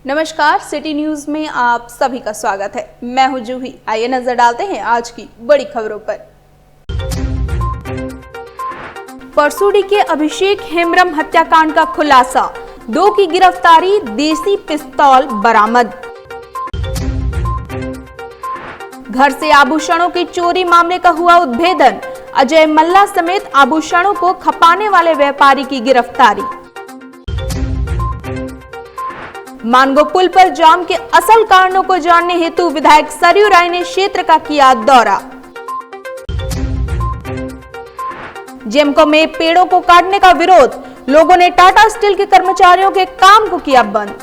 नमस्कार, city news में आप सभी का स्वागत है। मैं हूं जूही। आइए नजर डालते हैं आज की बड़ी खबरों पर। परसूडी के अभिषेक हेम्ब्रम हत्याकांड का खुलासा, 2 की गिरफ्तारी, देसी पिस्तौल बरामद। घर से आभूषणों की चोरी मामले का हुआ उद्भेदन, अजय मल्ला समेत आभूषणों को खपाने वाले व्यापारी की गिरफ्तारी। मानगो पुल पर जाम के असल कारणों को जानने हेतु विधायक सरयू राय ने क्षेत्र का किया दौरा। जेमको में पेड़ों को काटने का विरोध, लोगों ने टाटा स्टील के कर्मचारियों के काम को किया बंद।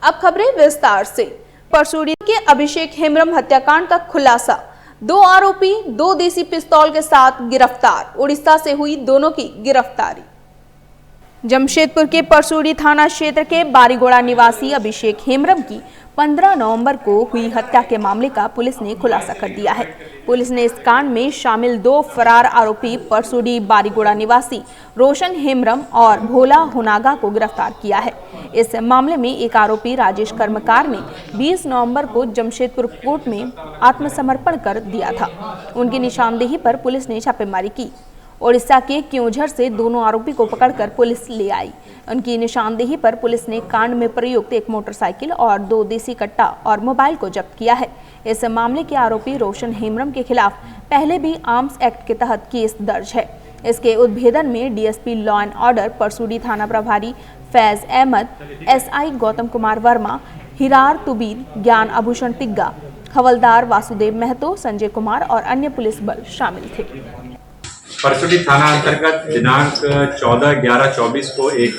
अब खबरें विस्तार से। परसूडी के अभिषेक हेम्ब्रम हत्याकांड का खुलासा, 2 आरोपी 2 देसी पिस्तौल के साथ गिरफ्तार। उड़ीसा से हुई दोनों की गिरफ्तारी। जमशेदपुर के परसूडी थाना क्षेत्र के बारीगोड़ा निवासी अभिषेक हेम्ब्रम की 15 नवंबर को हुई हत्या के मामले का पुलिस ने खुलासा कर दिया है। पुलिस ने इस कांड में शामिल 2 फरार आरोपी परसूडी बारीगोड़ा निवासी रोशन हेम्ब्रम और भोला हुनागा को गिरफ्तार किया है। इस मामले में एक आरोपी राजेश कर्मकार ने 20 नवंबर को जमशेदपुर कोर्ट में आत्मसमर्पण कर दिया था। उनकी निशानदेही पर पुलिस ने छापेमारी की। ओडिशा के क्योंझर से दोनों आरोपी को पकड़कर पुलिस ले आई। उनकी निशानदेही पर पुलिस ने कांड में प्रयुक्त एक मोटरसाइकिल और 2 देसी कट्टा और मोबाइल को जब्त किया है। इस मामले के आरोपी रोशन हेम्ब्रम के खिलाफ पहले भी आर्म्स एक्ट के तहत केस दर्ज है। इसके उद्भेदन में डीएसपी लॉ एंड ऑर्डर परसूडी थाना प्रभारी फैज अहमद, एसआई गौतम कुमार वर्मा, हिरार तुबीर, ज्ञान आभूषण तिग्गा, हवलदार वासुदेव महतो, संजय कुमार और अन्य पुलिस बल शामिल थे। परसूडी थाना अंतर्गत दिनांक 14/11/24 को एक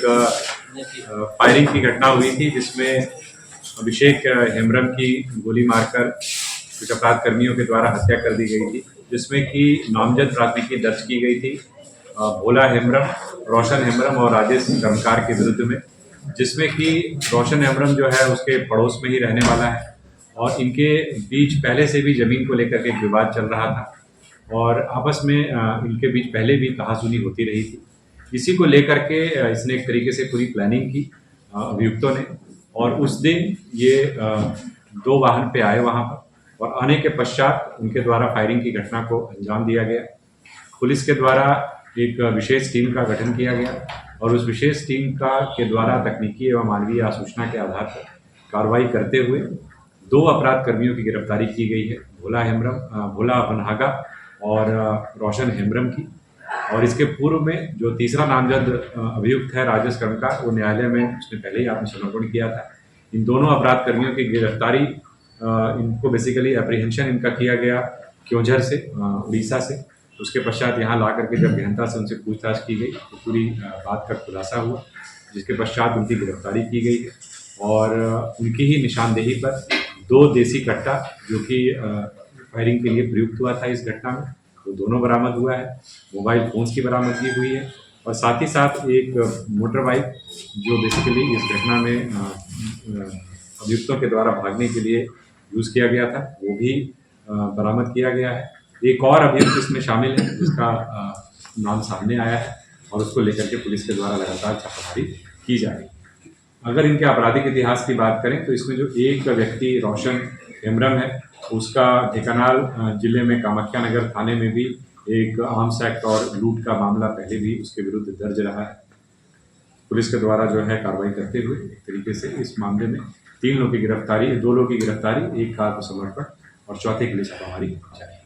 फायरिंग की घटना हुई थी, जिसमें अभिषेक हेम्ब्रम की गोली मारकर कुछ अपराध कर्मियों के द्वारा हत्या कर दी गई थी, जिसमें कि नामजद प्राथमिकी दर्ज की गई थी भोला हेम्ब्रम, रोशन हेम्ब्रम और राजेश कर्मकार के विरुद्ध में, जिसमें कि रोशन हेम्ब्रम जो है उसके पड़ोस में ही रहने वाला है और इनके बीच पहले से भी जमीन को लेकर के एक विवाद चल रहा था और आपस में इनके बीच पहले भी कहासुनी होती रही थी। इसी को लेकर के इसने एक तरीके से पूरी प्लानिंग की अभियुक्तों ने, और उस दिन ये 2 वाहन पे आए वहां पर, और आने के पश्चात उनके द्वारा फायरिंग की घटना को अंजाम दिया गया। पुलिस के द्वारा एक विशेष टीम का गठन किया गया और उस विशेष टीम के द्वारा तकनीकी एवं मानवीय आसूचना के आधार पर कार्रवाई करते हुए 2 अपराध कर्मियों की गिरफ्तारी की गई है, भोला हुनागा और रोशन हेम्ब्रम की। और इसके पूर्व में जो तीसरा नामजद अभियुक्त है राजेश कर्मकार, वो न्यायालय में उसने पहले ही आत्मसमर्पण किया था। इन दोनों अपराध कर्मियों की गिरफ्तारी, इनको बेसिकली एप्रीहेंशन इनका किया गया क्योंझर से, उड़ीसा से। उसके पश्चात यहाँ ला करके जब गहनता से उनसे पूछताछ की गई तो पूरी बात का खुलासा हुआ, जिसके पश्चात उनकी गिरफ्तारी की गई है और उनकी ही निशानदेही पर 2 देसी कट्टा, जो कि फायरिंग के लिए प्रयुक्त हुआ था इस घटना में, तो दोनों बरामद हुआ है। मोबाइल फोन्स की बरामदगी हुई है और साथ ही साथ एक मोटर बाइक, जो बेसिकली इस घटना में अभियुक्तों के द्वारा भागने के लिए यूज़ किया गया था, वो भी बरामद किया गया है। एक और अभियुक्त इसमें शामिल है जिसका नाम सामने आया है और उसको लेकर के पुलिस के द्वारा लगातार छापेमारी की जा रही है। अगर इनके आपराधिक इतिहास की बात करें तो इसमें जो एक व्यक्ति रोशन हेम्ब्रम है, उसका ढेंकानाल जिले में कामाख्या नगर थाने में भी एक आर्म्स एक्ट और लूट का मामला पहले भी उसके विरुद्ध दर्ज रहा है। पुलिस के द्वारा जो है कार्रवाई करते हुए एक तरीके से इस मामले में 3 लोगों की गिरफ्तारी, 2 लोगों की गिरफ्तारी, एक का आत्मसमर्पण और चौथे के लिए छापामारी जारी।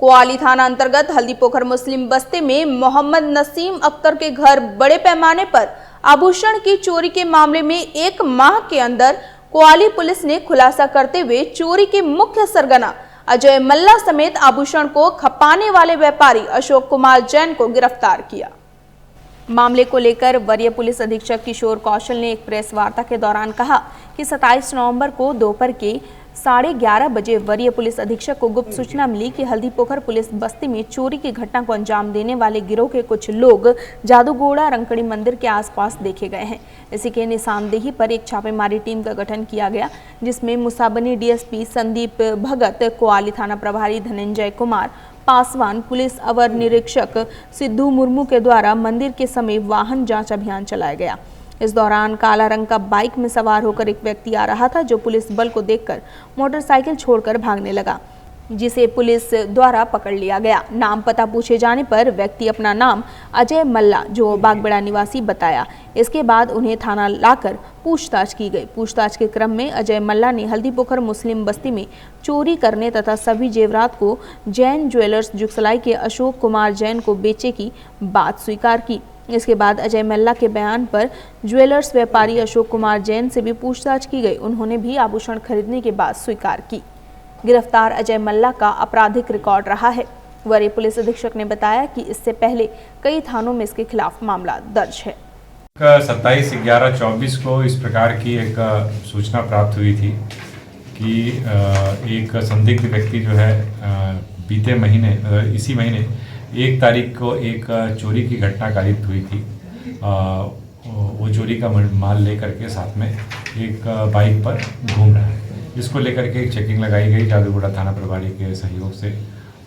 कोआली थाना अंतर्गत हल्दीपोखर मुस्लिम बस्ती में मोहम्मद नसीम अख्तर के घर बड़े पैमाने पर आभूषण की चोरी के मामले में 1 माह के अंदर कोआली पुलिस ने खुलासा करते हुए चोरी के मुख्य सरगना अजय मल्ला समेत आभूषण को खपाने वाले व्यापारी अशोक कुमार जैन को गिरफ्तार किया। मामले को लेकर वरीय पुलिस अधीक्षक किशोर कौशल ने एक प्रेस वार्ता के दौरान कहा कि 27 नवंबर को दोपहर के 11:30 बजे वरीय पुलिस अधीक्षक को गुप्त सूचना मिली कि हल्दीपोखर पुलिस बस्ती में चोरी की घटना को अंजाम देने वाले गिरोह के कुछ लोग जादूगोड़ा रंकड़ी मंदिर के आसपास देखे गए हैं। इसी के निशानदेही पर एक छापेमारी टीम का गठन किया गया, जिसमें मुसाबनी डीएसपी संदीप भगत, कोआली थाना प्रभारी धनंजय कुमार पासवान, पुलिस अवर निरीक्षक सिद्धू मुर्मू के द्वारा मंदिर के समीप वाहन जांच अभियान चलाया गया। इस दौरान काला रंग का बाइक में सवार होकर एक व्यक्ति आ रहा था, जो पुलिस बल को देखकर मोटरसाइकिल छोड़कर भागने लगा, जिसे पुलिस द्वारा पकड़ लिया गया। नाम पता पूछे जाने पर व्यक्ति अपना नाम अजय मल्ला, जो बागबेड़ा निवासी, बताया। इसके बाद उन्हें थाना लाकर पूछताछ की गई। पूछताछ के क्रम में अजय मल्ला ने हल्दीपोखर मुस्लिम बस्ती में चोरी करने तथा सभी जेवरात को जैन ज्वेलर्स जुगसलाई के अशोक कुमार जैन को बेचे की बात स्वीकार की। इसके बाद अजय मल्ला के बयान पर ज्वेलर्स व्यापारी अशोक कुमार जैन से भी पूछताछ की गई। उन्होंने भी आभूषण खरीदने की बात स्वीकार की। गिरफ्तार अजय मल्ला का आपराधिक रिकॉर्ड रहा है। वरीय पुलिस अधीक्षक ने बताया कि इससे पहले कई थानों में इसके खिलाफ मामला दर्ज है। 27/11/24 को इस प्रकार की एक सूचना प्राप्त हुई थी कि एक संदिग्ध व्यक्ति जो है बीते महीने इसी महीने 1 तारीख को एक चोरी की घटना कारित हुई थी। वो चोरी का माल लेकर के साथ में एक बाइक पर घूम रहा है। इसको लेकर के एक चेकिंग लगाई गई जादूगोड़ा थाना प्रभारी के सहयोग से,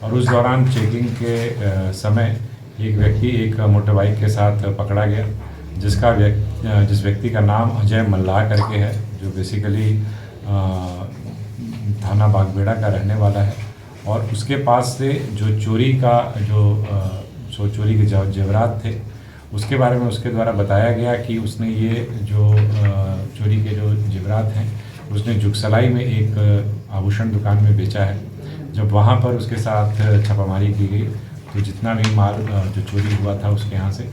और उस दौरान चेकिंग के समय एक व्यक्ति एक मोटर बाइक के साथ पकड़ा गया, जिस व्यक्ति का नाम अजय मल्ला करके है, जो बेसिकली थाना बागबेड़ा का रहने वाला है। और उसके पास से जो चोरी के जेवरात थे, उसके बारे में उसके द्वारा बताया गया कि उसने ये जो चोरी के जो जेवरात हैं उसने जुगसलाई में एक आभूषण दुकान में बेचा है। जब वहाँ पर उसके साथ छापामारी की गई तो जितना भी माल जो चोरी हुआ था उसके यहाँ से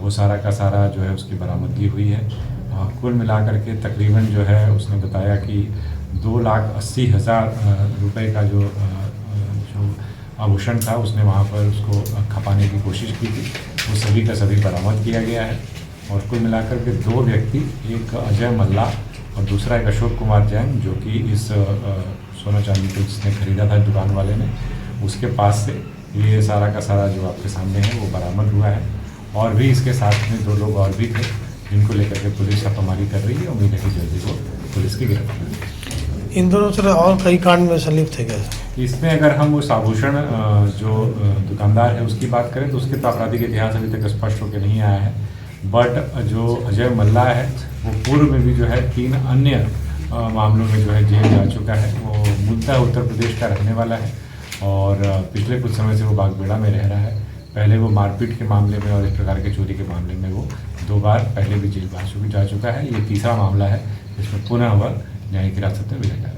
वो सारा का सारा जो है उसकी बरामदगी हुई है। कुल मिलाकर के तकरीबन जो है उसने बताया कि 2,80,000 रुपये का जो आभूषण था उसने वहाँ पर उसको खपाने की कोशिश की थी। वो सभी का सभी बरामद किया गया है। और कुल मिलाकर के 2 व्यक्ति, एक अजय मल्ला और दूसरा एक अशोक कुमार जैन, जो कि इस सोना चांदी को जिसने खरीदा था दुकान वाले ने, उसके पास से ये सारा का सारा जो आपके सामने है वो बरामद हुआ है। और भी इसके साथ में 2 लोग और भी थे, जिनको लेकर के पुलिस छापामारी कर रही है। उम्मीद है कि जल्दी वो पुलिस की गिरफ्तारी। इन दोनों से और कई कांड में संलिप्त थे क्या? इसमें अगर हम उस आभूषण जो दुकानदार है उसकी बात करें तो उसके तो आपराधिक इतिहास अभी तक स्पष्ट होकर नहीं आया है। बट जो अजय मल्ला है वो पूर्व में भी जो है 3 अन्य मामलों में जो है जेल जा चुका है। वो मूलतः उत्तर प्रदेश का रहने वाला है और पिछले कुछ समय से वो बागबेड़ा में रह रहा है। पहले वो मारपीट के मामले में और इस प्रकार के चोरी के मामले में वो 2 बार पहले भी जेल जा चुका है। ये तीसरा मामला है जिसमें पुनः वह न्यायिक हिरासत में भेजा जा रहा है।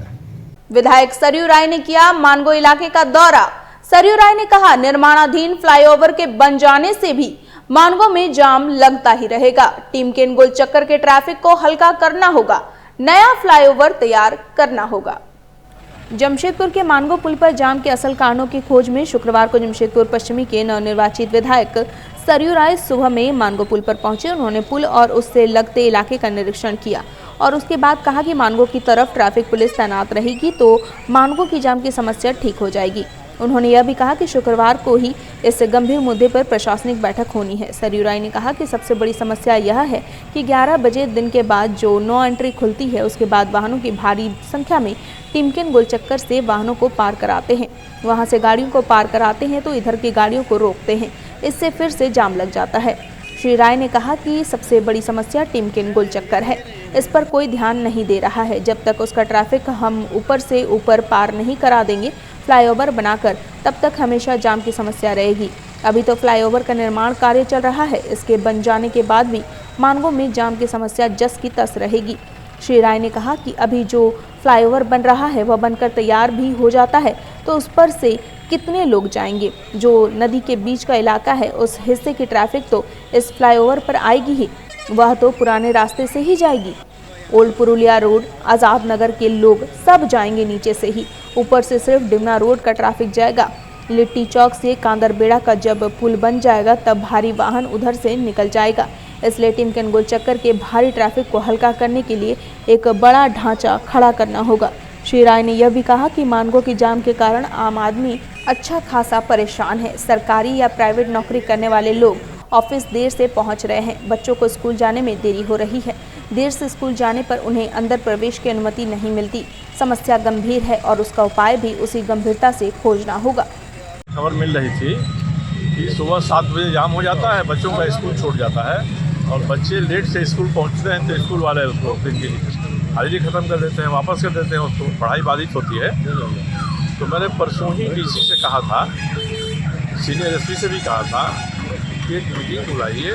विधायक सरयू राय ने किया मानगो इलाके का दौरा। सरयू राय ने कहा, निर्माणाधीन फ्लाईओवर के बन जाने से भी मानगो में जाम लगता ही रहेगा। टीमकेन गोल चक्कर के ट्रैफिक को हल्का करना होगा, नया फ्लाईओवर तैयार करना होगा। जमशेदपुर के मानगो पुल पर जाम के असल कारणों की खोज में शुक्रवार को जमशेदपुर पश्चिमी के नवनिर्वाचित विधायक सरयू राय सुबह में मानगो पुल पर पहुंचे। उन्होंने पुल और उससे लगते इलाके का निरीक्षण किया और उसके बाद कहा कि मानगो की तरफ ट्रैफिक पुलिस तैनात रहेगी तो मानगो की जाम की समस्या ठीक हो जाएगी। उन्होंने यह भी कहा कि शुक्रवार को ही इस गंभीर मुद्दे पर प्रशासनिक बैठक होनी है। सरयू राय ने कहा कि सबसे बड़ी समस्या यह है कि 11 बजे दिन के बाद जो नो एंट्री खुलती है उसके बाद वाहनों की भारी संख्या में टीमकेन गोल चक्कर से वाहनों को पार कराते हैं, वहां से गाड़ियों को पार कराते हैं तो इधर की गाड़ियों को रोकते हैं, इससे फिर से जाम लग जाता है। श्री राय ने कहा कि सबसे बड़ी समस्या टीमकेन गोल चक्कर है, इस पर कोई ध्यान नहीं दे रहा है। जब तक उसका ट्रैफिक हम ऊपर से ऊपर पार नहीं करा देंगे फ्लाईओवर बनाकर, तब तक हमेशा जाम की समस्या रहेगी। अभी तो फ्लाईओवर का निर्माण कार्य चल रहा है, इसके बन जाने के बाद भी मानगो में जाम की समस्या जस की तस रहेगी। श्री राय ने कहा कि अभी जो फ्लाईओवर बन रहा है वह बनकर तैयार भी हो जाता है तो उस पर से कितने लोग जाएंगे। जो नदी के बीच का इलाका है उस हिस्से की ट्रैफिक तो इस फ्लाईओवर पर आएगी ही, वह तो पुराने रास्ते से ही जाएगी। ओल्ड पुरुलिया रोड, आज़ाद नगर के लोग सब जाएंगे नीचे से ही, ऊपर से सिर्फ डिमना रोड का ट्रैफिक जाएगा। लिट्टी चौक से कांदरबेड़ा का जब पुल बन जाएगा तब भारी वाहन उधर से निकल जाएगा। इसलिए टीमकेन गोल चक्कर के भारी ट्रैफिक को हल्का करने के लिए एक बड़ा ढांचा खड़ा करना होगा। श्री राय ने यह भी कहा कि मानगो की जाम के कारण आम आदमी अच्छा खासा परेशान है। सरकारी या प्राइवेट नौकरी करने वाले लोग ऑफिस देर से पहुंच रहे हैं, बच्चों को स्कूल जाने में देरी हो रही है, देर से स्कूल जाने पर उन्हें अंदर प्रवेश की अनुमति नहीं मिलती। समस्या गंभीर है और उसका उपाय भी उसी गंभीरता से खोजना होगा। खबर मिल रही थी कि सुबह 7 बजे जाम हो जाता है, बच्चों का स्कूल छूट जाता है और बच्चे लेट से स्कूल पहुंचते हैं तो स्कूल वाले उसको दिन की हाजिरी ख़त्म कर देते हैं, वापस कर देते हैं, उसको पढ़ाई बाधित होती है। तो मैंने परसों ही डीसी से कहा था, सीनियर एसपी से भी कहा था कि एक मीटिंग बुलाइए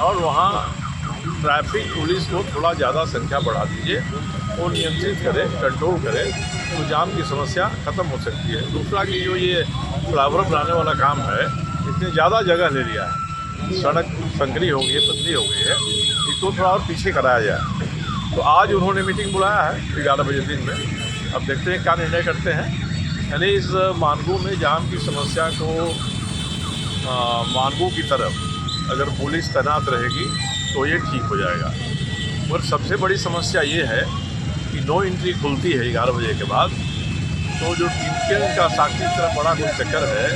और वहाँ ट्रैफिक पुलिस को थोड़ा ज़्यादा संख्या बढ़ा दीजिए और नियंत्रित करें, कंट्रोल करें, तो जाम की समस्या ख़त्म हो सकती है। दूसरा कि जो ये फ्लाईओवर बनाने वाला काम है, इसने ज़्यादा जगह ले लिया है, सड़क संकरी हो गई है, पतली हो गई है, इसको थोड़ा और पीछे कराया जाए। तो आज उन्होंने मीटिंग बुलाया है 11 बजे दिन में, अब देखते हैं क्या निर्णय करते हैं। यानी इस मानगो में जाम की समस्या को मानगो की तरफ अगर पुलिस तैनात रहेगी तो ये ठीक हो जाएगा। और सबसे बड़ी समस्या ये है कि नो एंट्री खुलती है 11 बजे के बाद, तो जो टिमकेन का साक्षी तरफ बड़ा कोई चक्कर है,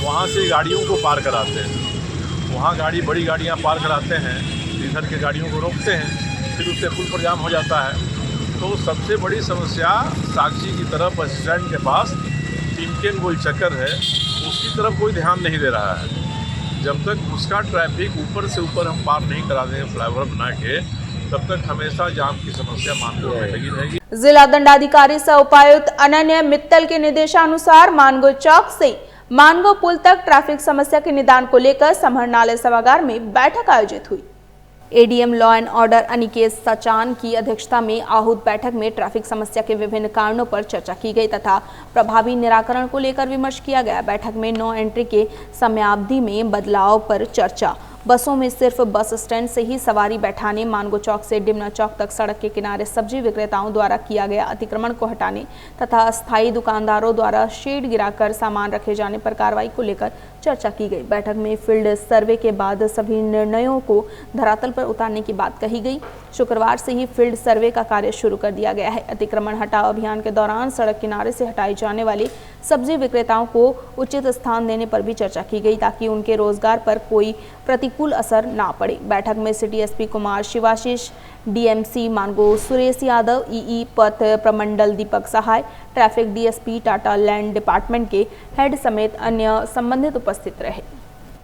वहाँ से गाड़ियों को पार कराते हैं, वहाँ बड़ी गाड़ियाँ पार कराते हैं, इधर के गाड़ियों को रोकते हैं, फिर उससे पुल पर जाम हो जाता है। तो सबसे बड़ी समस्या साक्षी की तरफ बस स्टैंड के पास टिमकेन कोई चक्कर है, उसकी तरफ कोई ध्यान नहीं दे रहा है। जब तक उसका ट्रैफिक ऊपर से ऊपर हम पार नहीं करा देंगे फ्लाईओवर बना के, तब तक हमेशा जाम की समस्या मानगो में लगी रहेगी। जिला दंडाधिकारी सह उपायुक्त अनन्य मित्तल के निर्देशानुसार मानगो चौक से मानगो पुल तक ट्रैफिक समस्या के निदान को लेकर समाहरणालय सभागार में बैठक आयोजित हुई। ADM law and order Aniket Sachan की अध्यक्षता में आहूत बैठक में ट्रैफिक समस्या के विभिन्न कारणों पर चर्चा की गई तथा प्रभावी निराकरण को लेकर विमर्श किया गया। बैठक में नो एंट्री के समयावधि में बदलाव पर चर्चा, बसों में सिर्फ बस स्टैंड से ही सवारी बैठाने, मानगो चौक से डिमना चौक तक सड़क के किनारे सब्जी विक्रेताओं द्वारा किया गया अतिक्रमण को हटाने तथा अस्थायी दुकानदारों द्वारा शेड गिराकर सामान रखे जाने पर कार्रवाई को लेकर चर्चा की गई। बैठक में फील्ड सर्वे के बाद सभी निर्णयों को धरातल पर उतारने की बात कही गई। शुक्रवार से ही फील्ड सर्वे का कार्य शुरू कर दिया गया है। अतिक्रमण हटाओ अभियान के दौरान सड़क किनारे से हटाई जाने वाली सब्जी विक्रेताओं को उचित स्थान देने पर भी चर्चा की गई ताकि उनके रोजगार पर कोई प्रतिकूल असर ना पड़े। बैठक में city SP Kumar Shivashish, DMC Mango Suresh Yadav, EE पथ प्रमंडल Deepak Sahay, traffic DSP Tata land department के हेड समेत अन्य संबंधित उपस्थित रहे।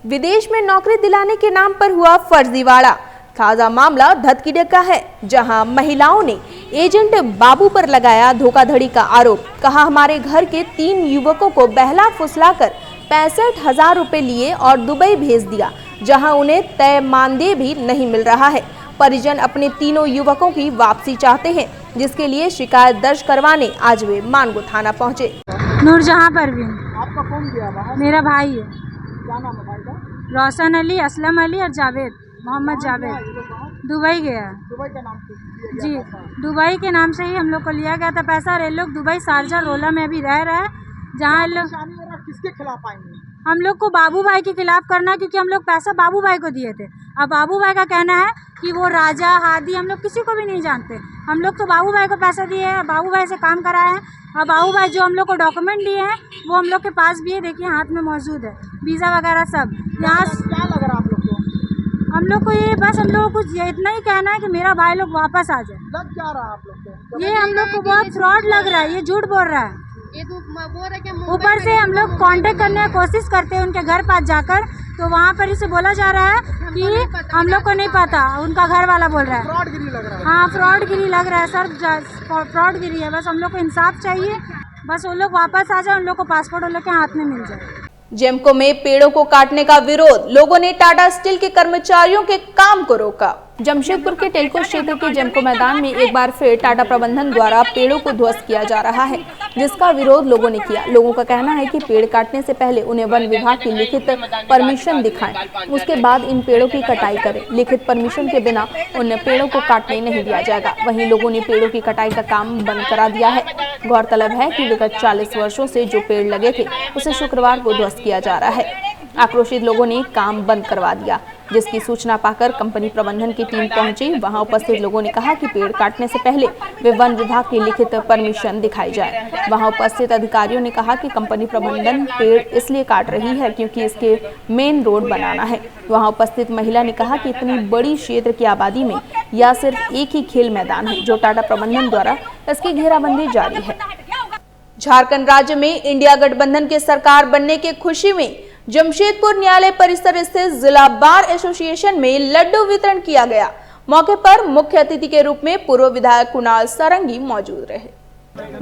विदेश में नौकरी दिलाने के नाम पर हुआ फर्जीवाड़ा। ताजा मामला धतकीडे का है, जहां महिलाओं ने एजेंट बाबू पर लगाया धोखाधड़ी का आरोप। कहा, हमारे घर के 3 युवकों को बहला फुसलाकर 65,000 रुपए लिए और दुबई भेज दिया, जहां उन्हें तय मानदेय भी नहीं मिल रहा है। परिजन अपने तीनों युवकों की वापसी चाहते हैं, जिसके लिए शिकायत दर्ज करवाने आज वे मानगो थाना पहुंचे। नूरजहां परवीन। आपका कौन गया बाहर? मेरा भाई है। क्या नाम है भाई का? रोशन अली, असलम अली और जावेद, मोहम्मद जावेद। दुबई गया। दुबई का नाम जी, दुबई के नाम से ही हम लोग को लिया गया था पैसा। और ये लोग दुबई, शारजा, रोला में अभी रह रहे हैं, जहाँ लोग किसके खिलाफ आएंगे? हम लोग को बाबू भाई के खिलाफ करना, क्योंकि हम लोग पैसा बाबू भाई को दिए थे। अब बाबू भाई का कहना है कि वो राजा हादी, हम लोग किसी को भी नहीं जानते। हम लोग तो बाबू भाई को पैसा दिए हैं, बाबू भाई से काम कराए हैं। अब बाबू भाई जो हम लोग को डॉक्यूमेंट दिए हैं वो हम लोग के पास भी है, देखिए हाथ में मौजूद है, वीज़ा वगैरह सब। यहाँ क्या लग रहा है आप लोग को? हम लोग को ये बस हम लोग को इतना ही कहना है कि मेरा भाई लोग वापस आ जाए। लग क्या रहा है आप लोग को? ये हम लोग को बहुत फ्रॉड लग रहा है, ये झूठ बोल रहा है। ऊपर से हम लोग कांटेक्ट करने की कोशिश करते हैं उनके घर पास जाकर, तो वहाँ पर इसे बोला जा रहा है कि हम लोग को नहीं पता, उनका घर वाला बोल रहा है। फ्रॉडगिरी लग रहा है। हाँ, फ्रॉडगिरी लग रहा है सर, फ्रॉडगिरी है। बस हम लोग को इंसाफ चाहिए, बस वो लोग वापस आ जाए, उन लोग को पासपोर्ट उन लोग के हाथ में मिल जाए। जेमको में पेड़ों को काटने का विरोध, लोगों ने टाटा स्टील के कर्मचारियों के काम को रोका। जमशेदपुर के टेलको क्षेत्र के जेमको मैदान में एक बार फिर टाटा प्रबंधन द्वारा पेड़ों को ध्वस्त किया जा रहा है, जिसका विरोध लोगों ने किया। लोगों का कहना है कि पेड़ काटने से पहले उन्हें वन विभाग की लिखित परमिशन दिखाएं, उसके बाद इन पेड़ों की कटाई करें। लिखित परमिशन के बिना उन पेड़ों को काटने नहीं दिया जाएगा। वहीं लोगों ने पेड़ों की कटाई का काम बंद करा दिया है। गौरतलब है कि विगत 40 वर्षों से जो पेड़ लगे थे उसे शुक्रवार को ध्वस्त किया जा रहा है। आक्रोशित लोगों ने काम बंद करवा दिया, जिसकी सूचना पाकर कंपनी प्रबंधन की टीम पहुंची। वहां उपस्थित लोगों ने कहा कि पेड़ काटने से पहले वे वन विभाग की लिखित परमिशन दिखाई जाए। वहां उपस्थित अधिकारियों ने कहा कि कंपनी प्रबंधन पेड़ इसलिए काट रही है क्योंकि इसके मेन रोड बनाना है। वहां उपस्थित महिला ने कहा कि इतनी बड़ी क्षेत्र की आबादी में यह सिर्फ एक ही खेल मैदान है, जो टाटा प्रबंधन द्वारा इसकी घेराबंदी जारी है। झारखंड राज्य में इंडिया गठबंधन के सरकार बनने की खुशी में जमशेदपुर न्यायालय परिसर स्थित जिला बार एसोसिएशन में लड्डू वितरण किया गया। मौके पर मुख्य अतिथि के रूप में पूर्व विधायक कुणाल सारंगी मौजूद रहे।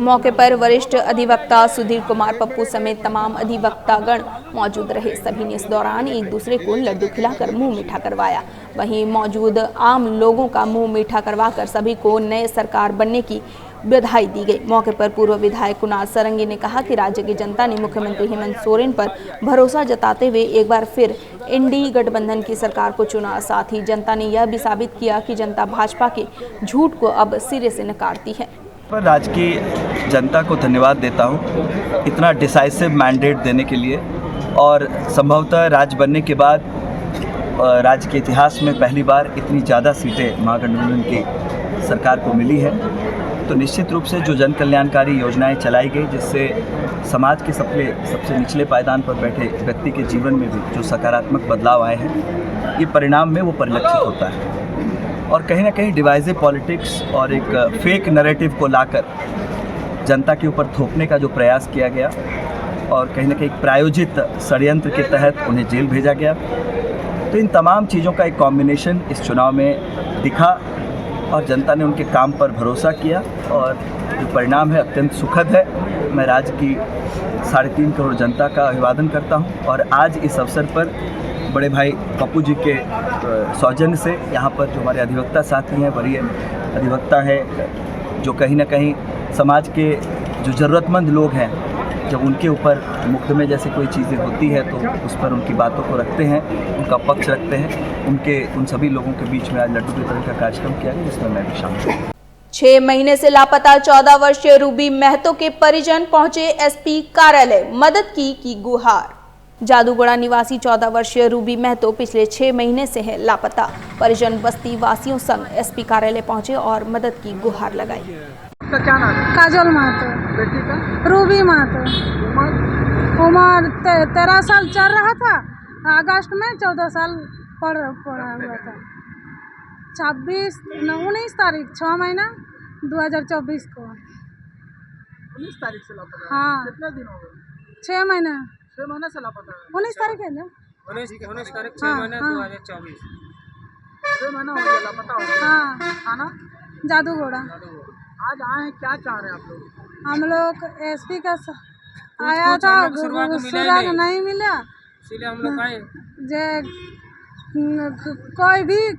मौके पर वरिष्ठ अधिवक्ता सुधीर कुमार पप्पू समेत तमाम अधिवक्तागण मौजूद रहे। सभी ने इस दौरान एक दूसरे को लड्डू खिलाकर मुंह मीठा करवाया। वहीं मौजूद आम लोगों का मुंह मीठा करवाकर सभी को नए सरकार बनने की बधाई दी गई। मौके पर पूर्व विधायक कुणाल सारंगी ने कहा कि राज्य की जनता ने मुख्यमंत्री हेमंत सोरेन पर भरोसा जताते हुए एक बार फिर इंडी गठबंधन की सरकार को चुना। साथ ही जनता ने यह भी साबित किया कि जनता भाजपा के झूठ को अब सिरे से नकारती है। पर राज्य की जनता को धन्यवाद देता हूँ इतना डिसाइसिव मैंडेट देने के लिए, और संभवतः राज्य बनने के बाद राज्य के इतिहास में पहली बार इतनी ज़्यादा सीटें महागठबंधन की सरकार को मिली है। तो निश्चित रूप से जो जन कल्याणकारी योजनाएं चलाई गई, जिससे समाज के सबसे निचले पायदान पर बैठे व्यक्ति के जीवन में भी जो सकारात्मक बदलाव आए हैं, ये परिणाम में वो परिलक्षित होता है। और कहीं ना कहीं डिवाइसिव पॉलिटिक्स और एक फेक नैरेटिव को लाकर जनता के ऊपर थोपने का जो प्रयास किया गया, और कहीं ना कहीं प्रायोजित षड्यंत्र के तहत उन्हें जेल भेजा गया, तो इन तमाम चीज़ों का एक कॉम्बिनेशन इस चुनाव में दिखा और जनता ने उनके काम पर भरोसा किया, और जो परिणाम है अत्यंत सुखद है। मैं राज्य की 3.5 करोड़ जनता का अभिवादन करता हूं, और आज इस अवसर पर बड़े भाई पप्पू जी के सौजन्य से यहाँ पर जो हमारे अधिवक्ता साथी हैं, वरीय अधिवक्ता है, जो कहीं ना कहीं समाज के जो ज़रूरतमंद लोग हैं, जब उनके ऊपर मुकदमे जैसी कोई चीज़ें होती है तो उस पर उनकी बातों को रखते हैं, उनका पक्ष रखते हैं। उन सभी लोगों के बीच में आज लड्डू वितरण का कार्यक्रम किया गया, जिसमें मैं भी शामिल हूँ। 6 महीने से लापता 14 वर्षीय रूबी महतो के परिजन पहुंचे एसपी कार्यालय, मदद की गुहार। जादूगोड़ा निवासी 14 वर्षीय रूबी महतो पिछले 6 महीने से है लापता। परिजन बस्ती वासियों संग एसपी कार्यालय पहुंचे और मदद की गुहार लगाई। उसका क्या नाम है? काजल महतो। बेटी का रूबी महतो। उम्र 13 साल चल रहा था, अगस्त में 14 साल पड़ा हुआ था। 19 तारीख 6 महीना 2024 को। 19 तारीख से लापता। हाँ। कितने दिन हो गए? 6 महीना। 6 महीने से लापता है। 19 तारीख है ना? 19 तारीख 6 महीने 2024। 6 महीना हो गया लापता हो गया। हाँ। थाना जादूगोड़ा। आज आए हैं, क्या चाह रहे हैं आप लोग? हम लोग एसपी का आया था, सुराग नहीं मिला, इसलिए हम लोग आए। कोई भी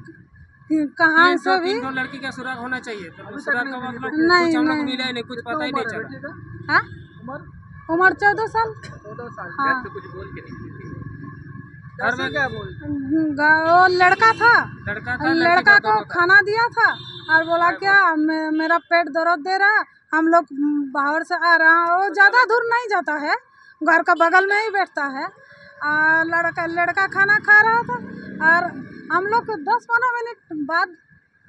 कहाँ से भी लड़की का सुराग होना चाहिए, तो सुराग का मतलब नहीं, हम लोग मिला ही नहीं, कुछ पता ही नहीं चला। हाँ? उम्र 14 साल। 14 साल। हाँ। कुछ बोल के नहीं घर में क्या बोल? वो लड़का था, लड़का को खाना दिया था और बोला क्या मेरा पेट दर्द दे रहा, हम लोग बाहर से आ रहा। वो ज़्यादा दूर नहीं जाता है, घर का बगल में ही बैठता है। लड़का खाना खा रहा था और हम लोग 10-15 मिनट बाद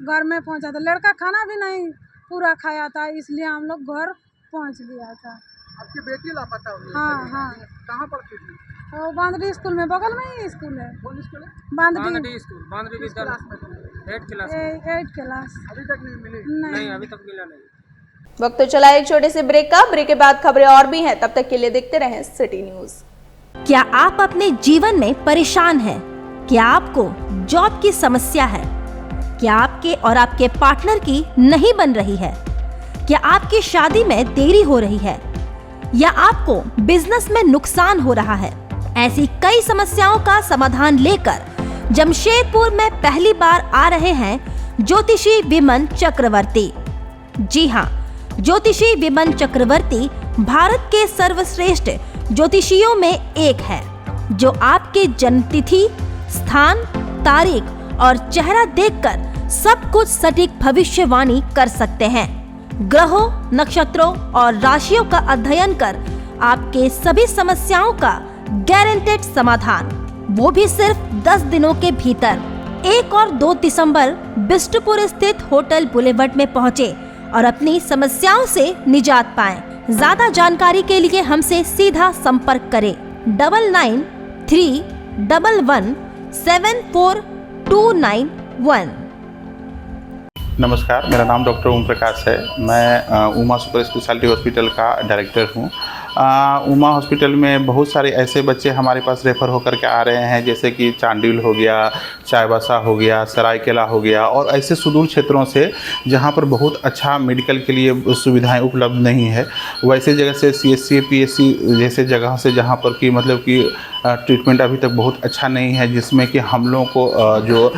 घर में पहुंचा था। लड़का खाना भी नहीं पूरा खाया था, इसलिए हम लोग घर पहुंच गया था। आपकी बेटी लापता हो गई? हाँ हाँ। कहाँ पढ़ती थी? वो बांदरी स्कूल में, बगल में ही स्कूल है। कौन स्कूल है? बांदरी स्कूल, बांदरी विद्यालय। 8 क्लास। अभी तक नहीं मिली? नहीं, अभी तक मिला नहीं। वक्त तो चला एक छोटे से ब्रेक का। ब्रेक के बाद खबरें और भी हैं, तब तक के लिए देखते रहें सिटी न्यूज। क्या आप अपने जीवन में परेशान हैं? क्या आपको जॉब की समस्या है? क्या आपके और आपके पार्टनर की नहीं बन रही है? क्या आपकी शादी में देरी हो रही है या आपको बिजनेस में नुकसान हो रहा है? ऐसी कई समस्याओं का समाधान लेकर जमशेदपुर में पहली बार आ रहे हैं ज्योतिषी विमन चक्रवर्ती। जी हाँ, ज्योतिषी विमन चक्रवर्ती भारत के सर्वश्रेष्ठ ज्योतिषियों में एक है, जो आपके जन्मतिथि, स्थान, तारीख और चेहरा देखकर सब कुछ सटीक भविष्यवाणी कर सकते हैं। ग्रहों, नक्षत्रों और राशियों का अध्ययन कर आपके सभी समस्याओं का गारंटेड समाधान, वो भी सिर्फ 10 दिनों के भीतर। 1 और 2 दिसंबर बिष्टुपुर स्थित होटल बुलेवर्ड में पहुँचे और अपनी समस्याओं से निजात पाएं। ज्यादा जानकारी के लिए हमसे सीधा संपर्क करें 9931174291। नमस्कार, मेरा नाम डॉक्टर ओम प्रकाश है। मैं उमा सुपर स्पेशलिटी हॉस्पिटल का डायरेक्टर हूँ। उमा हॉस्पिटल में बहुत सारे ऐसे बच्चे हमारे पास रेफ़र होकर के आ रहे हैं, जैसे कि चांडिल हो गया, चाईबासा हो गया, सरायकेला हो गया, और ऐसे सुदूर क्षेत्रों से जहाँ पर बहुत अच्छा मेडिकल के लिए सुविधाएं उपलब्ध नहीं है, वैसे जगह से CSC PSC जैसे जगह से जहाँ पर कि मतलब कि ट्रीटमेंट अभी तक बहुत अच्छा नहीं है, जिसमें कि हम लोगों को जो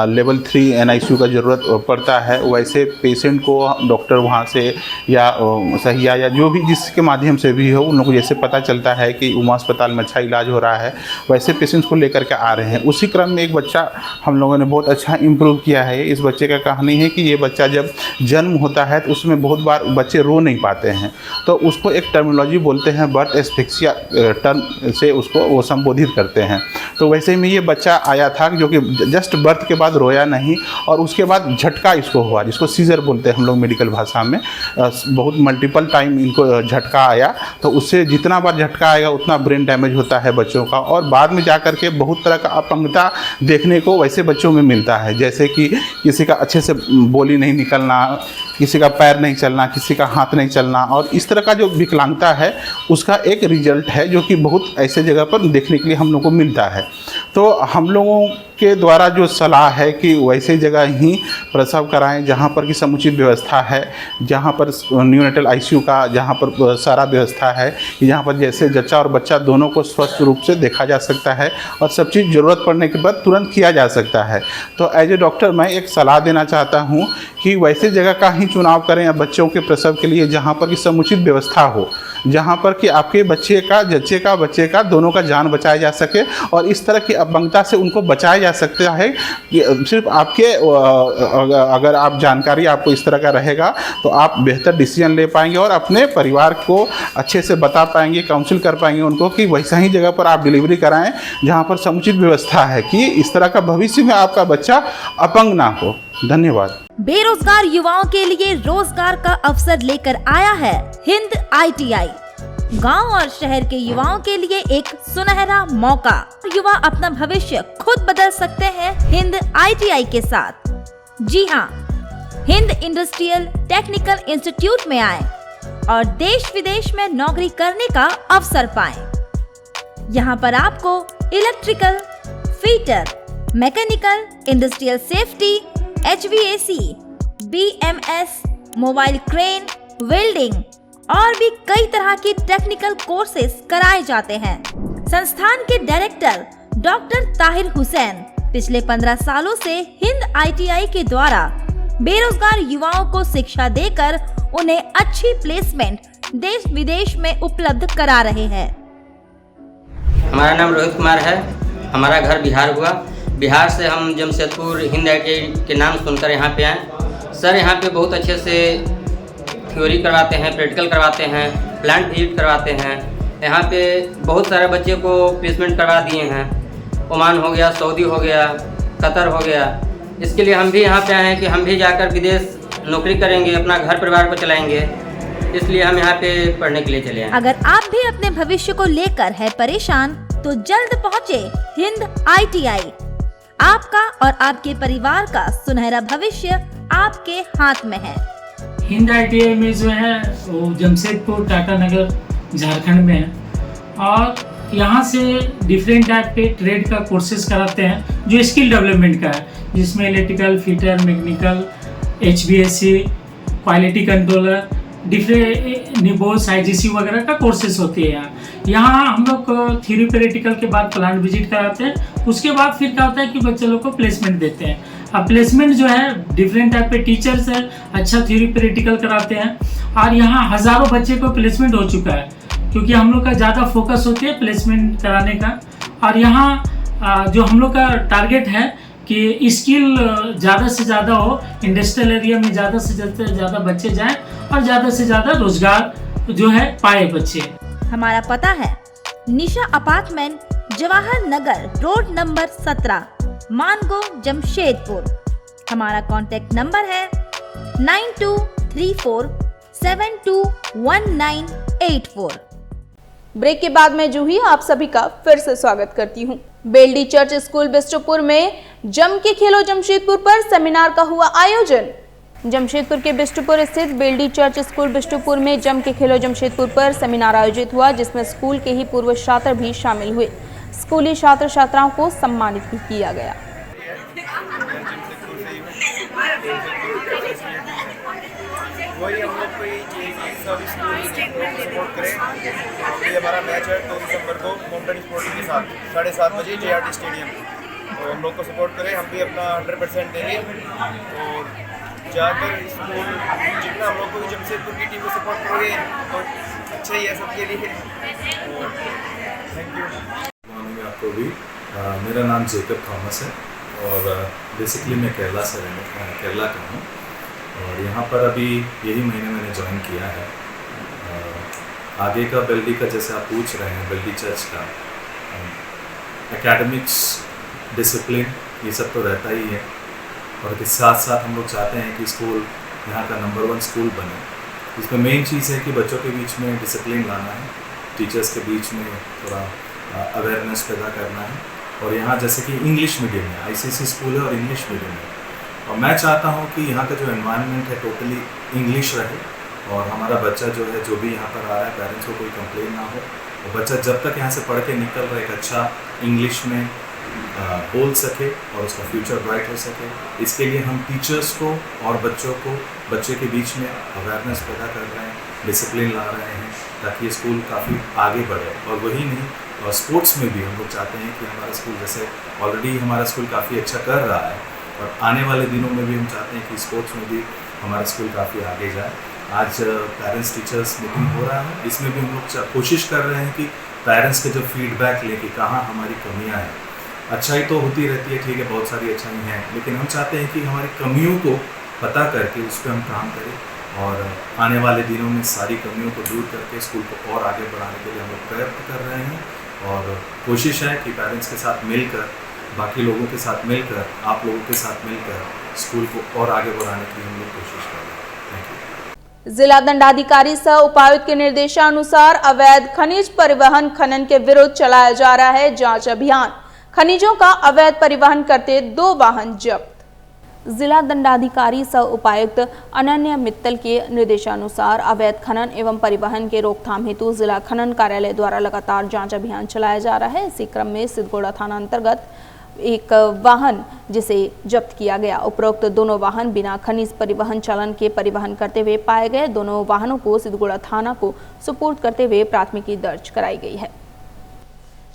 लेवल 3 NICU का ज़रूरत पड़ता है, वैसे पेशेंट को डॉक्टर वहाँ से या सहिया या जो भी जिसके माध्यम से भी हो, उन लोगों को जैसे पता चलता है कि उमा अस्पताल में अच्छा इलाज हो रहा है, वैसे पेशेंट्स को लेकर के आ रहे हैं। उसी क्रम में एक बच्चा हम लोगों ने बहुत अच्छा इम्प्रूव किया है। इस बच्चे का कहानी है कि ये बच्चा जब जन्म होता है तो उसमें बहुत बार बच्चे रो नहीं पाते हैं, तो उसको एक टर्मिनोलॉजी बोलते हैं, बर्थ एस्फिक्सिया टर्म से उसको वो संबोधित करते हैं। तो वैसे में ये बच्चा आया था जो कि जस्ट बर्थ के बाद रोया नहीं, और उसके बाद झटका इसको हुआ, जिसको सीजर बोलते हैं हम लोग मेडिकल भाषा में। बहुत मल्टीपल टाइम इनको झटका आया, तो उससे जितना बार झटका आएगा उतना ब्रेन डैमेज होता है बच्चों का, और बाद में जा कर के बहुत तरह का अपंगता देखने को वैसे बच्चों में मिलता है, जैसे कि किसी का अच्छे से बोली नहीं निकलना, किसी का पैर नहीं चलना, किसी का हाथ नहीं चलना, और इस तरह का जो विकलांगता है उसका एक रिजल्ट है जो कि बहुत ऐसे जगह पर देखने के लिए हम लोग को मिलता है। तो हम लोगों के द्वारा जो सलाह है कि वैसे जगह ही प्रसव कराएं जहां पर की समुचित व्यवस्था है, जहां पर न्यूनेटल ICU का जहां पर सारा व्यवस्था है, कि जहां पर जैसे जच्चा और बच्चा दोनों को स्वस्थ रूप से देखा जा सकता है और सब चीज़ ज़रूरत पड़ने के बाद तुरंत किया जा सकता है। तो एज ए डॉक्टर मैं एक सलाह देना चाहता हूँ कि वैसे जगह का ही चुनाव करें बच्चों के प्रसव के लिए जहाँ पर की समुचित व्यवस्था हो, जहाँ पर कि आपके बच्चे का दोनों का जान बचाया जा सके, और इस तरह की अपंगता से उनको बचाया जा सकता है। सिर्फ आपके अगर आप जानकारी आपको इस तरह का रहेगा तो आप बेहतर डिसीजन ले पाएंगे और अपने परिवार को अच्छे से बता पाएंगे, काउंसिल कर पाएंगे उनको कि वैसा ही जगह पर आप डिलीवरी कराएं जहाँ पर समुचित व्यवस्था है, कि इस तरह का भविष्य में आपका बच्चा अपंग ना हो। धन्यवाद। बेरोजगार युवाओं के लिए रोजगार का अवसर लेकर आया है हिंद ITI। गांव और शहर के युवाओं के लिए एक सुनहरा मौका। युवा अपना भविष्य खुद बदल सकते हैं हिंद ITI के साथ। जी हाँ, हिंद इंडस्ट्रियल टेक्निकल इंस्टीट्यूट में आए और देश विदेश में नौकरी करने का अवसर पाएं। यहाँ पर आपको electrical, fitter, mechanical, industrial safety, HVAC, BMS, mobile crane, welding और भी कई तरह की टेक्निकल कोर्सेज कराए जाते हैं। संस्थान के डायरेक्टर डॉक्टर ताहिर हुसैन पिछले 15 सालों से हिंद ITI के द्वारा बेरोजगार युवाओं को शिक्षा देकर उन्हें अच्छी प्लेसमेंट देश विदेश में उपलब्ध करा रहे हैं। हमारा नाम रोहित कुमार है। हमारा घर बिहार हुआ। बिहार से हम जमशेदपुर हिंद ITI के नाम सुनकर यहाँ पे आए। सर यहाँ पे बहुत अच्छे से थ्योरी करवाते हैं, प्रैक्टिकल करवाते हैं, प्लांट विजिट करवाते हैं। यहाँ पे बहुत सारे बच्चे को प्लेसमेंट करवा दिए हैं। ओमान हो गया, सऊदी हो गया, कतर हो गया। इसके लिए हम भी यहाँ पे आए हैं कि हम भी जाकर विदेश नौकरी करेंगे, अपना घर परिवार को चलाएंगे, इसलिए हम यहाँ पे पढ़ने के लिए चले हैं। अगर आप भी अपने भविष्य को लेकर है परेशान तो जल्द पहुँचे हिंद ITI। आपका और आपके परिवार का सुनहरा भविष्य आपके हाथ में है। हिंद ITI में जो है वो जमशेदपुर टाटा नगर झारखंड में है, और यहाँ से डिफरेंट टाइप के ट्रेड का कोर्सेज कराते हैं जो स्किल डेवलपमेंट का है, जिसमें electrical, fitter, mechanical, HVAC, quality controller, different निबोस, IGC वगैरह का कोर्सेज होती है। यहाँ हम लोग थ्योरी प्रैक्टिकल के बाद प्लांट विजिट कराते हैं। उसके बाद फिर क्या होता है कि बच्चे लोग को प्लेसमेंट देते हैं। अब प्लेसमेंट जो है डिफरेंट टाइप के टीचर्स है, अच्छा थ्योरी प्रैक्टिकल कराते हैं, और यहाँ हज़ारों बच्चे को प्लेसमेंट हो चुका है, क्योंकि हम लोग का ज़्यादा फोकस होती है प्लेसमेंट कराने का। और यहाँ जो हम लोग का टारगेट है कि स्किल ज़्यादा से ज़्यादा हो, इंडस्ट्रियल एरिया में ज़्यादा से ज़्यादा बच्चे जाएं और ज़्यादा से ज़्यादा रोजगार जो है पाए बच्चे। हमारा पता है निशा apartment, Jawahar Nagar road number 17, Mango, Jamshedpur. हमारा कॉन्टेक्ट नंबर है 9234721984। ब्रेक के बाद मैं जूही आप सभी का फिर से स्वागत करती हूँ। बेलडी चर्च स्कूल बिष्टुपुर में जम के खेलो जमशेदपुर पर सेमिनार का हुआ आयोजन। जमशेदपुर के बिष्टुपुर स्थित बेल्डी चर्च स्कूल बिष्टुपुर में जम के खेलो जमशेदपुर पर सेमिनार आयोजित हुआ, जिसमें स्कूल के ही पूर्व छात्र भी शामिल हुए। स्कूली छात्र छात्राओं को सम्मानित भी किया गया। वही हम लोग को सभी सपोर्ट करें। ये हमारा मैच है 2 दिसंबर को माउंटेन स्पोर्टिंग के साथ 7:30 बजे JRT स्टेडियम। तो हम लोग को सपोर्ट करें, हम भी अपना 100% देंगे और ज़्यादातर स्कूल जितना हम लोग को जमशेदपुर की टीम को सपोर्ट करोगे तो अच्छा ही है सबके लिए। Thank you. मॉर्निंग आपको भी। मेरा नाम जेकब थॉमस है और बेसिकली मैं केरला का हूँ और यहाँ पर अभी यही महीने मैंने ज्वाइन किया है। आगे का बेल्डी का जैसे आप पूछ रहे हैं, बेल्डी चर्च का एकेडमिक्स, डिसिप्लिन ये सब तो रहता ही है और इसके साथ साथ हम लोग चाहते हैं कि स्कूल यहाँ का नंबर 1 स्कूल बने। इसमें मेन चीज़ है कि बच्चों के बीच में डिसिप्लिन लाना है, टीचर्स के बीच में थोड़ा अवेयरनेस पैदा करना है। और यहाँ जैसे कि इंग्लिश मीडियम है, ICC स्कूल है और इंग्लिश मीडियम है और मैं चाहता हूँ कि यहाँ का जो एनवायरनमेंट है टोटली इंग्लिश रहे और हमारा बच्चा जो है जो भी यहाँ पर आ रहा है पेरेंट्स को कोई कंप्लेन ना हो और बच्चा जब तक यहाँ से पढ़ के निकल रहा है एक अच्छा इंग्लिश में बोल सके और उसका फ्यूचर ब्राइट हो सके। इसके लिए हम टीचर्स को और बच्चे के बीच में अवेयरनेस पैदा कर रहे हैं, डिसिप्लिन ला रहे हैं ताकि स्कूल काफ़ी आगे बढ़े। और वही नहीं, और स्पोर्ट्स में भी हम लोग चाहते हैं कि हमारा स्कूल जैसे ऑलरेडी हमारा स्कूल काफ़ी अच्छा कर रहा है और आने वाले दिनों में भी हम चाहते हैं कि स्पोर्ट्स में भी हमारा स्कूल काफ़ी आगे जाए। आज पेरेंट्स टीचर्स मीटिंग हो रहा है, इसमें भी हम लोग कोशिश कर रहे हैं कि पेरेंट्स के जो फीडबैक लें कि कहाँ हमारी कमियाँ हैं। अच्छाई तो होती रहती है, ठीक है, बहुत सारी अच्छाई हैं, लेकिन हम चाहते हैं कि हमारी कमियों को पता करके उस पर हम काम करें और आने वाले दिनों में सारी कमियों को दूर करके स्कूल को और आगे बढ़ाने के लिए हम लोग प्रयत्न कर रहे हैं। और कोशिश है कि पेरेंट्स के साथ मिलकर, बाकी लोगों के साथ मिलकर, आप लोगों के साथ मिलकर स्कूल को और आगे बढ़ाने की हम लोग कोशिश कर रहे हैं। Thank you. जिला दंडाधिकारी सह उपायुक्त के निर्देशानुसार अवैध खनिज परिवहन खनन के विरुद्ध चलाया जा रहा है जांच अभियान। खनिजों का अवैध परिवहन करते 2 वाहन जब्त। जिला दंडाधिकारी सह उपायुक्त अनन्या मित्तल के निर्देशानुसार अवैध खनन एवं परिवहन के रोकथाम हेतु जिला खनन कार्यालय द्वारा लगातार जांच अभियान चलाया जा रहा है। इसी क्रम में सिद्धगोड़ा थाना अंतर्गत एक वाहन जिसे जब्त किया गया। उपरोक्त दोनों वाहन बिना खनिज परिवहन चालन के परिवहन करते हुए पाए गए। दोनों वाहनों को सिद्धगोड़ा थाना को सुपुर्द करते हुए प्राथमिकी दर्ज कराई गई है।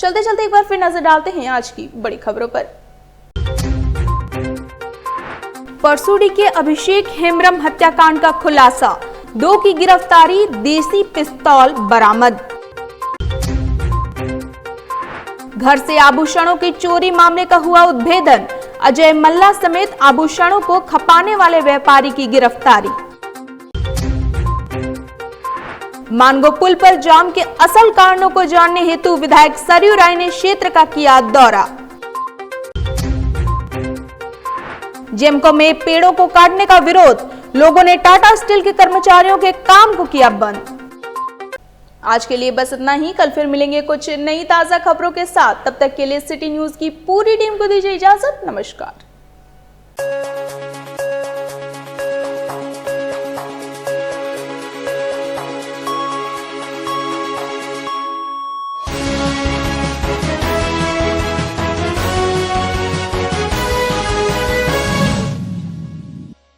चलते चलते एक बार फिर नजर डालते हैं आज की बड़ी खबरों पर। परसूडी के अभिषेक हेम्ब्रम हत्याकांड का खुलासा, 2 की गिरफ्तारी, देसी पिस्तौल बरामद। घर से आभूषणों की चोरी मामले का हुआ उद्भेदन, अजय मल्ला समेत आभूषणों को खपाने वाले व्यापारी की गिरफ्तारी। मानगो पुल पर जाम के असल कारणों को जानने हेतु विधायक सरयू राय ने क्षेत्र का किया दौरा। जेमको में पेड़ों को काटने का विरोध, लोगों ने टाटा स्टील के कर्मचारियों के काम को किया बंद। आज के लिए बस इतना ही। कल फिर मिलेंगे कुछ नई ताजा खबरों के साथ। तब तक के लिए सिटी न्यूज की पूरी टीम को दीजिए इजाजत। नमस्कार।